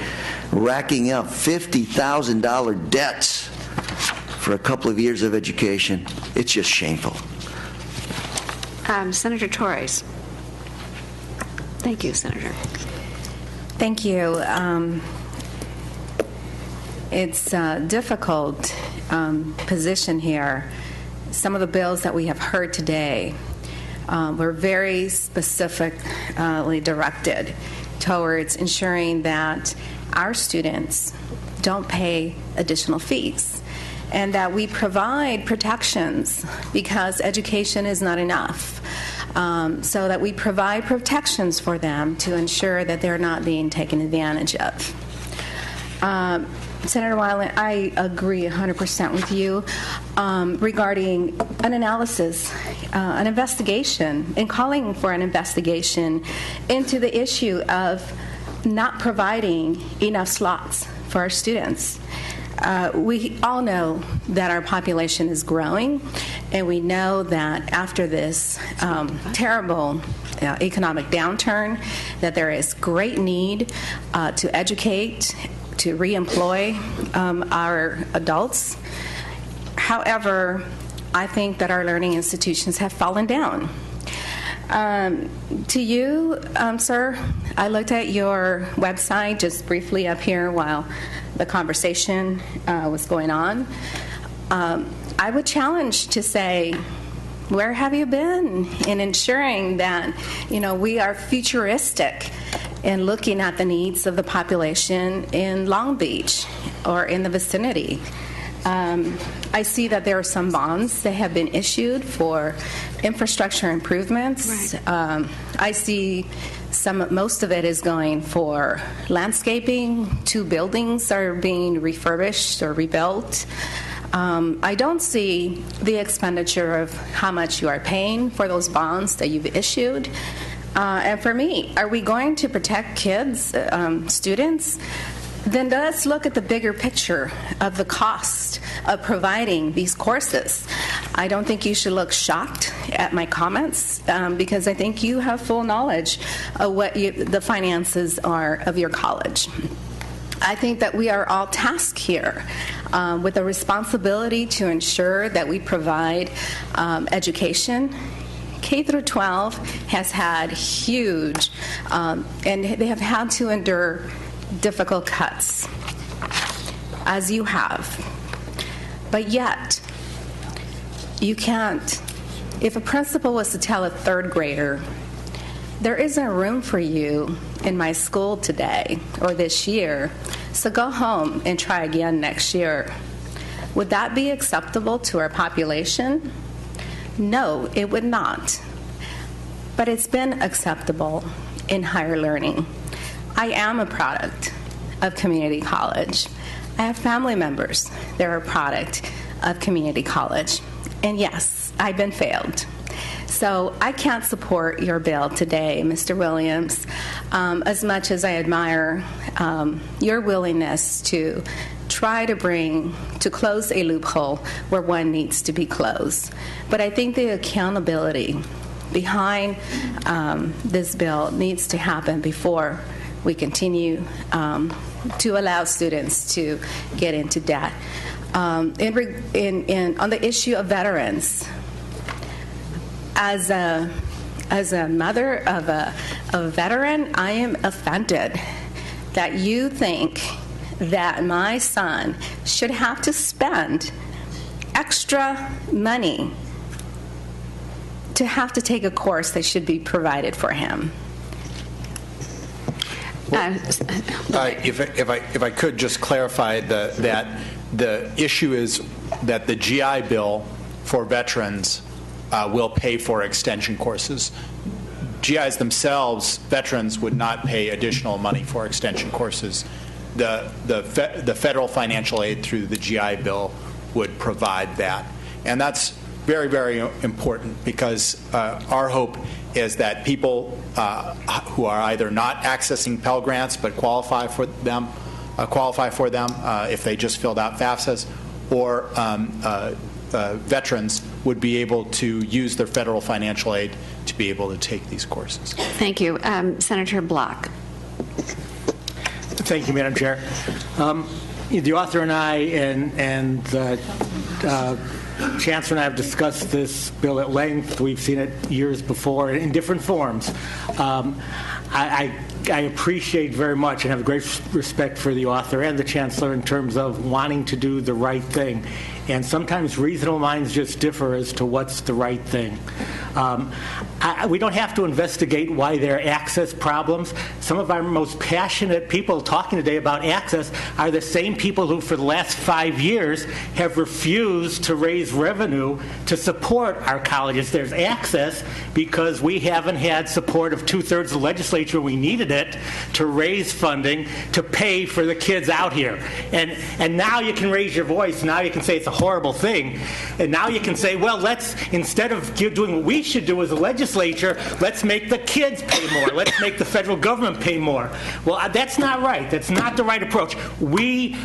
racking up $50,000 debts for a couple of years of education, it's just shameful. Senator Torres. Thank you, Senator. Thank you. It's a difficult position here. Some of the bills that we have heard today were very specifically directed towards ensuring that our students don't pay additional fees and that we provide protections because education is not enough. So that we provide protections for them to ensure that they're not being taken advantage of. Senator Weiland, I agree 100% with you regarding an analysis, an investigation, and calling for an investigation into the issue of not providing enough slots for our students. We all know that our population is growing, and we know that after this terrible economic downturn, that there is great need to educate, to reemploy our adults. However, I think that our learning institutions have fallen down. To you, sir, I looked at your website just briefly up here while the conversation was going on. I would challenge to say, where have you been in ensuring that, we are futuristic in looking at the needs of the population in Long Beach or in the vicinity? I see that there are some bonds that have been issued for infrastructure improvements. Right. I see most of it is going for landscaping. 2 buildings are being refurbished or rebuilt. I don't see the expenditure of how much you are paying for those bonds that you've issued. And for me, are we going to protect kids, students? Then let's look at the bigger picture of the cost of providing these courses. I don't think you should look shocked at my comments because I think you have full knowledge of what the finances are of your college. I think that we are all tasked here with a responsibility to ensure that we provide education. K through 12 has had huge, and they have had to endure difficult cuts, as you have. But yet, you can't, if a principal was to tell a 3rd grader, there isn't room for you in my school today or this year, so go home and try again next year. Would that be acceptable to our population? No, it would not. But it's been acceptable in higher learning. I am a product of community college. I have family members that are a product of community college. And yes, I've been failed. So I can't support your bill today, Mr. Williams, as much as I admire your willingness to try to close a loophole where one needs to be closed. But I think the accountability behind this bill needs to happen before we continue to allow students to get into debt. On the issue of veterans, as a mother of a veteran, I am offended that you think that my son should have to spend extra money to have to take a course that should be provided for him. If I could just clarify that the issue is that the GI Bill for veterans will pay for extension courses. GIs themselves, veterans, would not pay additional money for extension courses. The federal financial aid through the GI Bill would provide that. And that's very, very important because our hope is that people who are either not accessing Pell Grants but qualify for them if they just filled out FAFSAs, or veterans would be able to use their federal financial aid to be able to take these courses. Thank you. Senator Block. Thank you, Madam Chair. The author and I and Chancellor and I have discussed this bill at length. We've seen it years before in different forms. I appreciate very much and have great respect for the author and the Chancellor in terms of wanting to do the right thing. And sometimes reasonable minds just differ as to what's the right thing. We don't have to investigate why there are access problems. Some of our most passionate people talking today about access are the same people who for the last 5 years have refused to raise revenue to support our colleges. There's access because we haven't had support of 2/3 of the legislature. We needed it to raise funding to pay for the kids out here. And now you can raise your voice. Now you can say it's a horrible thing. And now you can say, well, let's, instead of doing what we should do as a legislature, let's make the kids pay more. Let's make the federal government pay more. Well, that's not right. That's not the right approach. We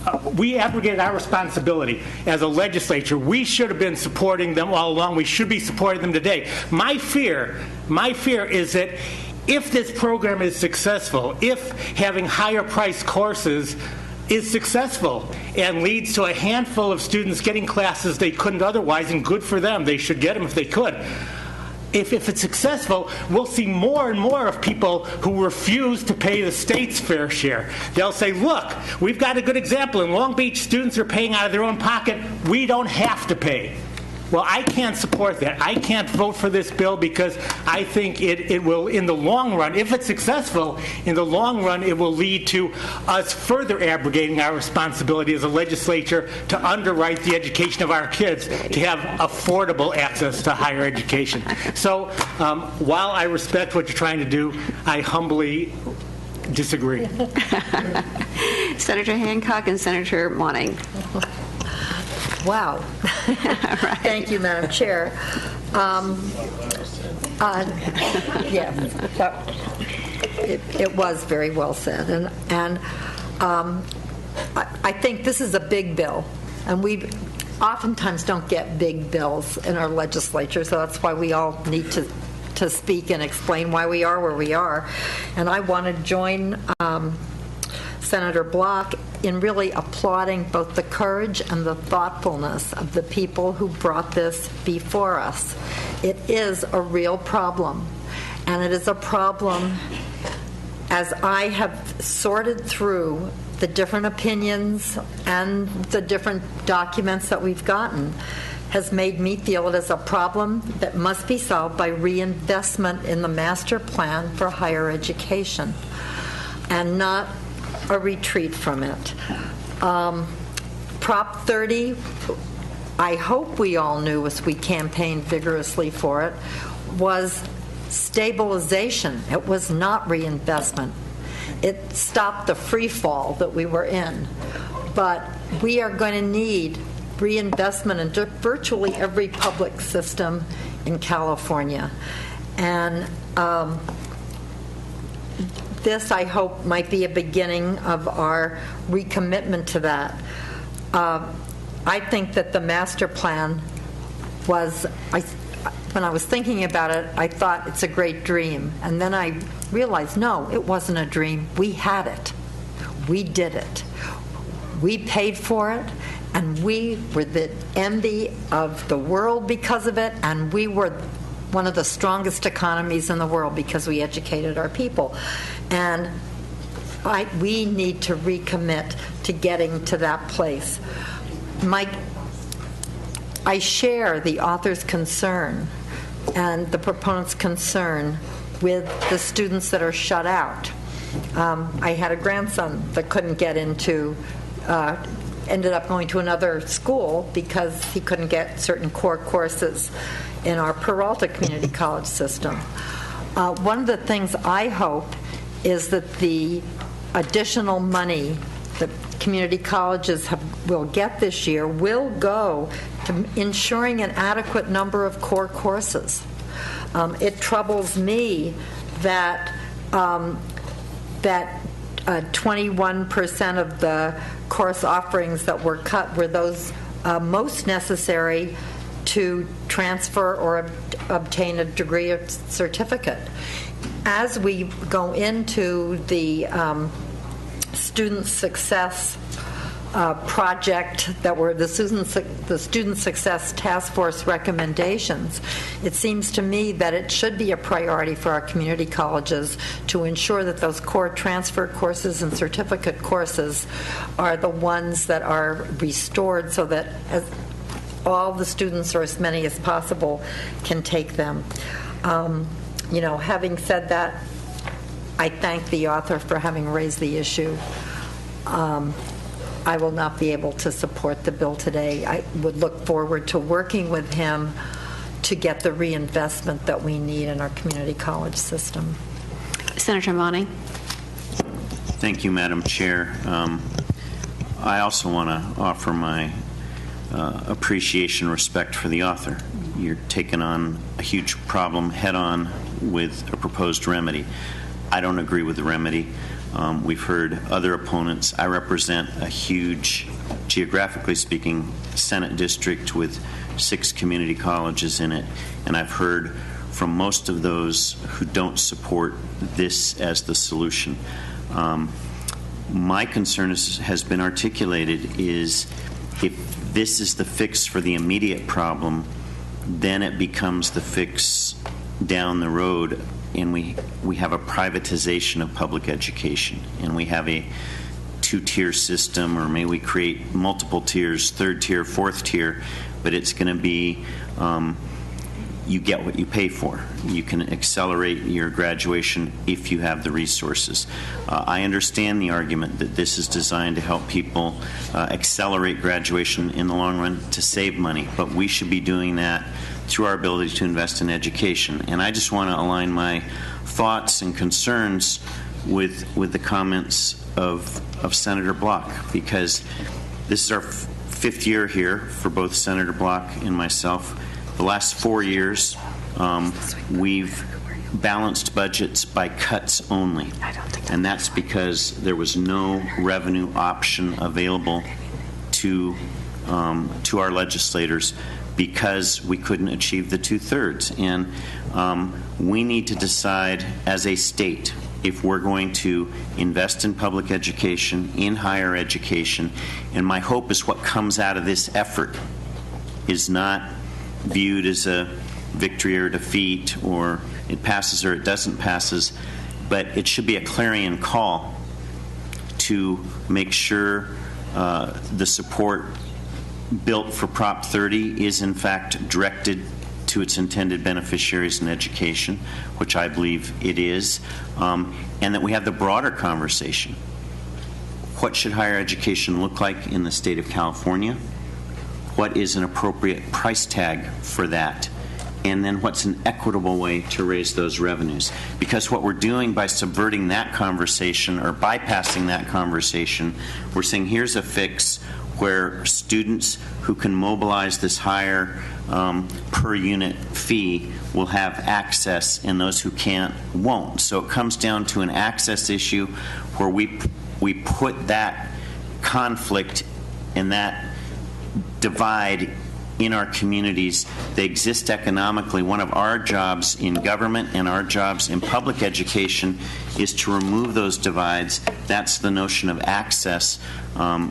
abrogated our responsibility as a legislature. We should have been supporting them all along. We should be supporting them today. My fear is that if this program is successful, if having higher priced courses is successful and leads to a handful of students getting classes they couldn't otherwise, and good for them, they should get them if they could. If it's successful, we'll see more and more of people who refuse to pay the state's fair share. They'll say, look, we've got a good example. In Long Beach, students are paying out of their own pocket. We don't have to pay. Well, I can't support that. I can't vote for this bill because I think it will, in the long run, if it's successful, in the long run, it will lead to us further abrogating our responsibility as a legislature to underwrite the education of our kids, to have affordable access to higher education. So while I respect what you're trying to do, I humbly disagree. Senator Hancock and Senator Monning. Wow. Thank you, Madam Chair. Yes, it was very well said. And I think this is a big bill. And we oftentimes don't get big bills in our legislature, so that's why we all need to speak and explain why we are where we are. And I want to join Senator Block in really applauding both the courage and the thoughtfulness of the people who brought this before us. It is a real problem, and it is a problem, as I have sorted through the different opinions and the different documents that we've gotten, has made me feel it is a problem that must be solved by reinvestment in the master plan for higher education, and not a retreat from it. Prop 30, I hope we all knew as we campaigned vigorously for it, was stabilization. It was not reinvestment. It stopped the free fall that we were in. But we are going to need reinvestment in virtually every public system in California. And this, I hope, might be a beginning of our recommitment to that. I think that the master plan was, when I was thinking about it, I thought it's a great dream. And then I realized, no, it wasn't a dream. We had it. We did it. We paid for it, and we were the envy of the world because of it, and we were one of the strongest economies in the world because we educated our people. And we need to recommit to getting to that place. I share the author's concern and the proponent's concern with the students that are shut out. I had a grandson that couldn't get into, ended up going to another school because he couldn't get certain core courses in our Peralta Community College system. One of the things I hope is that the additional money that community colleges will get this year will go to ensuring an adequate number of core courses. It troubles me that 21% of the course offerings that were cut were those most necessary to transfer or obtain a degree or certificate. As we go into the student success project that were the Student Success Task Force recommendations, it seems to me that it should be a priority for our community colleges to ensure that those core transfer courses and certificate courses are the ones that are restored so that all the students, or as many as possible, can take them. Having said that, I thank the author for having raised the issue. I will not be able to support the bill today. I would look forward to working with him to get the reinvestment that we need in our community college system. Senator Money. Thank you, Madam Chair. I also want to offer my appreciation and respect for the author. You're taking on a huge problem head-on with a proposed remedy. I don't agree with the remedy. We've heard other opponents. I represent a huge, geographically speaking, Senate district with 6 community colleges in it, and I've heard from most of those who don't support this as the solution. My concern has been articulated is if this is the fix for the immediate problem, then it becomes the fix down the road, and we have a privatization of public education, and we have a 2-tier system, or maybe we create multiple tiers, 3rd tier, 4th tier, but it's going to be you get what you pay for. You can accelerate your graduation if you have the resources. I understand the argument that this is designed to help people accelerate graduation in the long run to save money, but we should be doing that through our ability to invest in education. And I just want to align my thoughts and concerns with the comments of Senator Block, because this is our 5th year here for both Senator Block and myself. The last 4 years, we've balanced budgets by cuts only, and that's because there was no revenue option available to our legislators because we couldn't achieve the 2/3. And we need to decide as a state if we're going to invest in public education, in higher education, and my hope is what comes out of this effort is not viewed as a victory or defeat, or it passes or it doesn't passes, but it should be a clarion call to make sure the support built for Prop 30 is in fact directed to its intended beneficiaries in education, which I believe it is, and that we have the broader conversation. What should higher education look like in the state of California? What is an appropriate price tag for that? And then what's an equitable way to raise those revenues? Because what we're doing by subverting that conversation or bypassing that conversation, we're saying here's a fix where students who can mobilize this higher per unit fee will have access, and those who can't won't. So it comes down to an access issue where we put that conflict and that divide in our communities. They exist economically. One of our jobs in government and our jobs in public education is to remove those divides. That's the notion of access.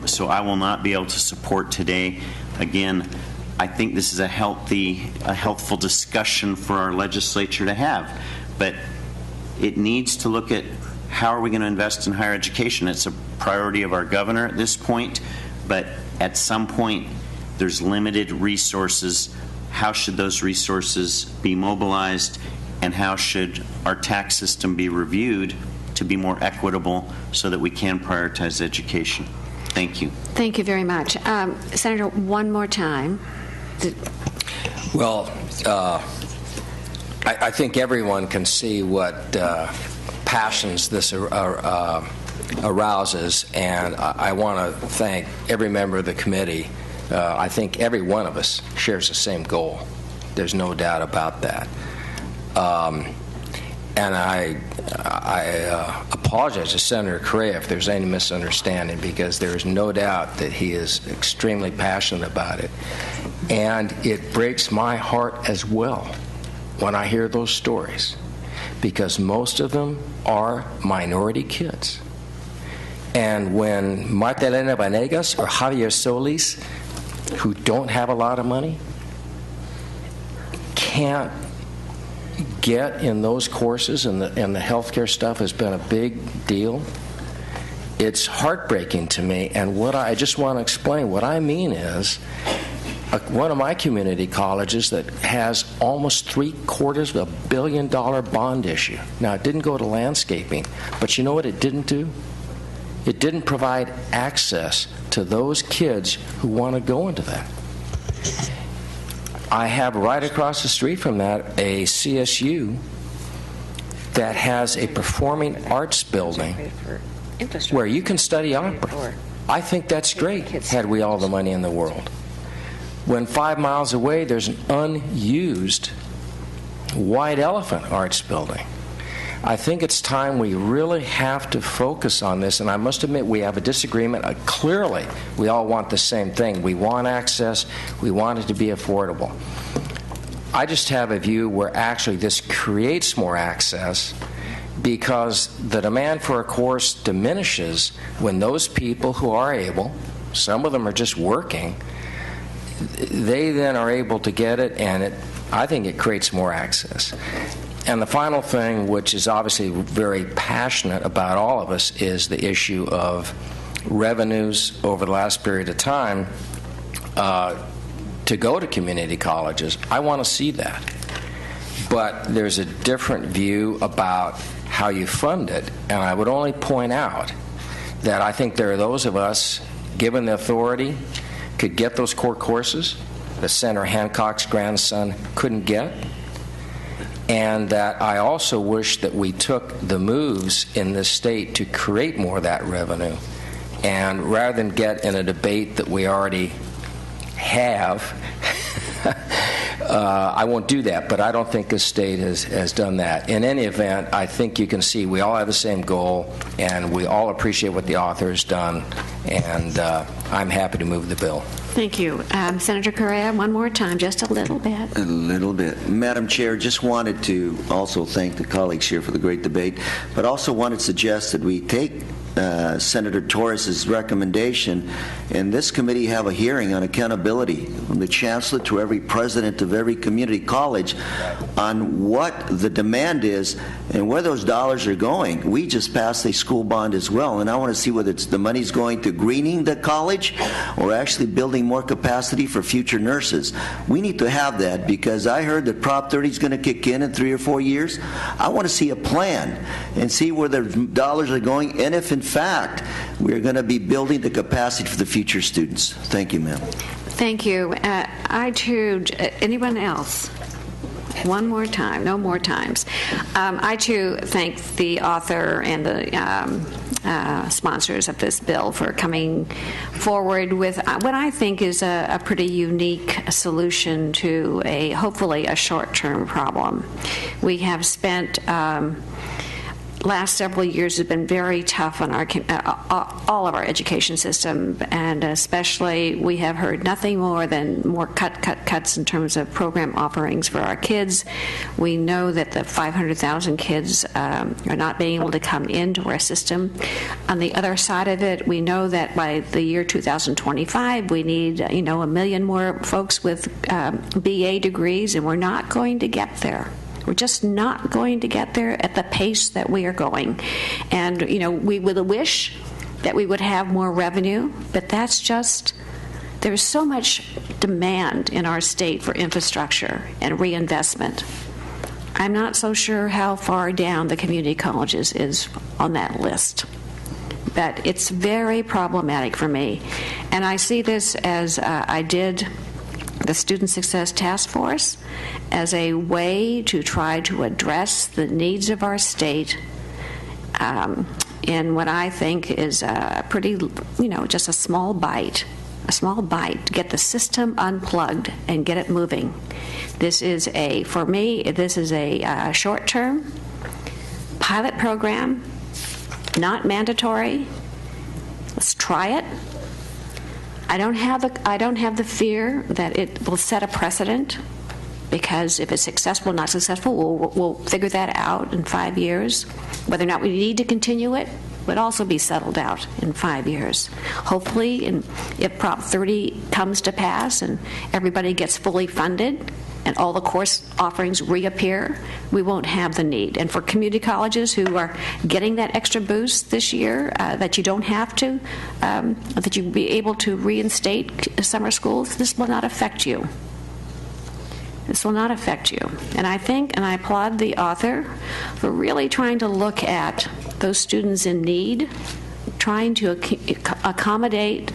So I will not be able to support today. Again, I think this is a helpful discussion for our legislature to have, but it needs to look at how are we going to invest in higher education. It's a priority of our governor at this point, but at some point there's limited resources. How should those resources be mobilized, and how should our tax system be reviewed to be more equitable so that we can prioritize education? Thank you. Thank you very much. Senator, one more time. Well, I think everyone can see what passions this arouses, and I want to thank every member of the committee. I think every one of us shares the same goal. There's no doubt about that. And I apologize to Senator Correa if there's any misunderstanding, because there is no doubt that he is extremely passionate about it. And it breaks my heart as well when I hear those stories, because most of them are minority kids. And when Marta Elena Vanegas or Javier Solis, who don't have a lot of money, can't get in those courses, and the healthcare stuff has been a big deal, it's heartbreaking to me. And what I just want to explain, what I mean is, one of my community colleges that has almost $750 million bond issue. Now, it didn't go to landscaping, but you know what it didn't do? It didn't provide access to those kids who want to go into that. I have right across the street from that a CSU that has a performing arts building where you can study opera. I think that's great, had we all the money in the world. When 5 miles away, there's an unused White Elephant Arts building. I think it's time we really have to focus on this, and I must admit we have a disagreement. Clearly, we all want the same thing. We want access. We want it to be affordable. I just have a view where actually this creates more access because the demand for a course diminishes when those people who are able, some of them are just working, they then are able to get it, and I think it creates more access. And the final thing, which is obviously very passionate about all of us, is the issue of revenues over the last period of time to go to community colleges. I want to see that. But there's a different view about how you fund it, and I would only point out that I think there are those of us, given the authority, could get those core courses that Senator Hancock's grandson couldn't get, and that I also wish that we took the moves in this state to create more of that revenue, and rather than get in a debate that we already have, I won't do that, but I don't think this state has done that. In any event, I think you can see we all have the same goal, and we all appreciate what the author has done, and I'm happy to move the bill. Thank you. Senator Correa, one more time, just a little bit. A little bit. Madam Chair, just wanted to also thank the colleagues here for the great debate, but also wanted to suggest that we take Senator Torres's recommendation, and this committee have a hearing on accountability from the chancellor to every president of every community college on what the demand is and where those dollars are going. We just passed a school bond as well, and I want to see whether the money's going to greening the college or actually building more capacity for future nurses. We need to have that because I heard that Prop 30 is going to kick in 3 or 4 years. I want to see a plan and see where the dollars are going, and if in fact we're going to be building the capacity for the future students. Thank you, ma'am. Thank you. I too, anyone else? One more time, no more times. I too thank the author and the sponsors of this bill for coming forward with what I think is a pretty unique solution to hopefully a short-term problem. We have spent last several years have been very tough on all of our education system, and especially we have heard nothing more than more cuts in terms of program offerings for our kids. We know that the 500,000 kids are not being able to come into our system. On the other side of it, we know that by the year 2025, we need 1 million more folks with BA degrees, and we're not going to get there. We're just not going to get there at the pace that we are going. And, we would wish that we would have more revenue, but that's just, there's so much demand in our state for infrastructure and reinvestment. I'm not so sure how far down the community colleges is on that list. But it's very problematic for me. And I see this as I did the Student Success Task Force as a way to try to address the needs of our state in what I think is a pretty, just a small bite to get the system unplugged and get it moving. This is for me, this is a short-term pilot program, not mandatory. Let's try it. I don't have the fear that it will set a precedent, because if it's successful or not successful, we'll figure that out in 5 years. Whether or not we need to continue it, would also be settled out in 5 years. Hopefully, if Prop 30 comes to pass and everybody gets fully funded and all the course offerings reappear, we won't have the need. And for community colleges who are getting that extra boost this year, that you don't have to, that you'll be able to reinstate summer schools, this will not affect you. This will not affect you. And I think, and I applaud the author for really trying to look at those students in need, trying to accommodate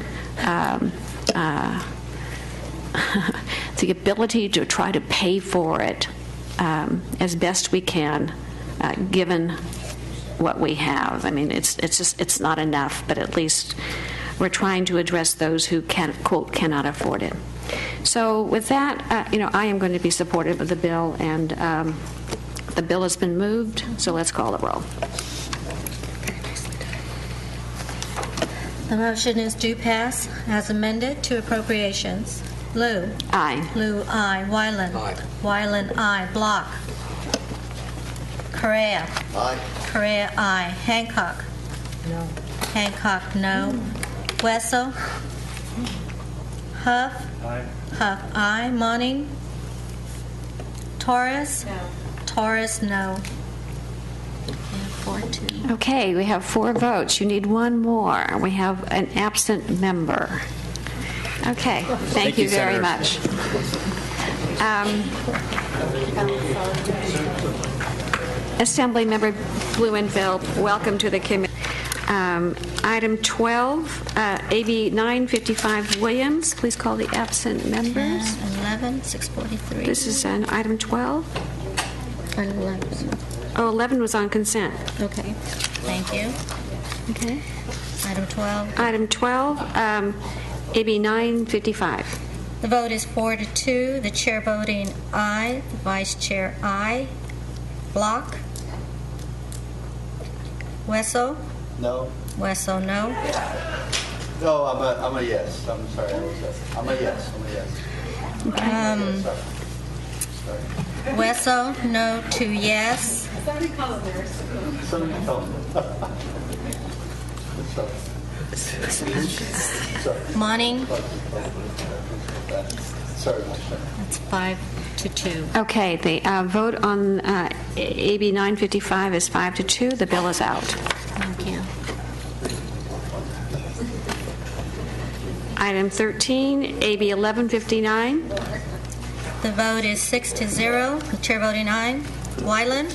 the ability to try to pay for it as best we can, given what we have. I mean, it's not enough, but at least we're trying to address those who quote, cannot afford it. So with that, I am going to be supportive of the bill, and the bill has been moved, so let's call the roll. The motion is to pass as amended to appropriations. Liu. Aye. Liu, aye. Weiland. Aye. Weiland, aye. Block. Correa. Aye. Correa, aye. Hancock. No. Hancock, no. Wessel. Huff. Aye. Huff, aye. Monning. Torres. No. Torres, no. Okay, we have 4 votes. You need 1 more. We have an absent member. Okay, thank you very much. Assemblymember Blumenfeld, welcome to the committee. Item 12, AB 955 Williams. Please call the absent members. 11, 643. This is on item 12. 11. Oh, 11 was on consent. Okay, thank you. Okay. Item 12. Item 12, AB 955. The vote is 4-2. The chair voting aye. The vice chair aye. Block. Wessel. No. Wessel, no. No, I'm a yes. I'm sorry. I'm a yes. Um, Wessel, no. 2 yes. Somebody tell me. Monning. Sorry. That's 5-2. Okay, the vote on AB 955 is 5-2. The bill is out. Thank you. Item 13, AB 1159. The vote is 6-0. The chair voting aye. Weiland.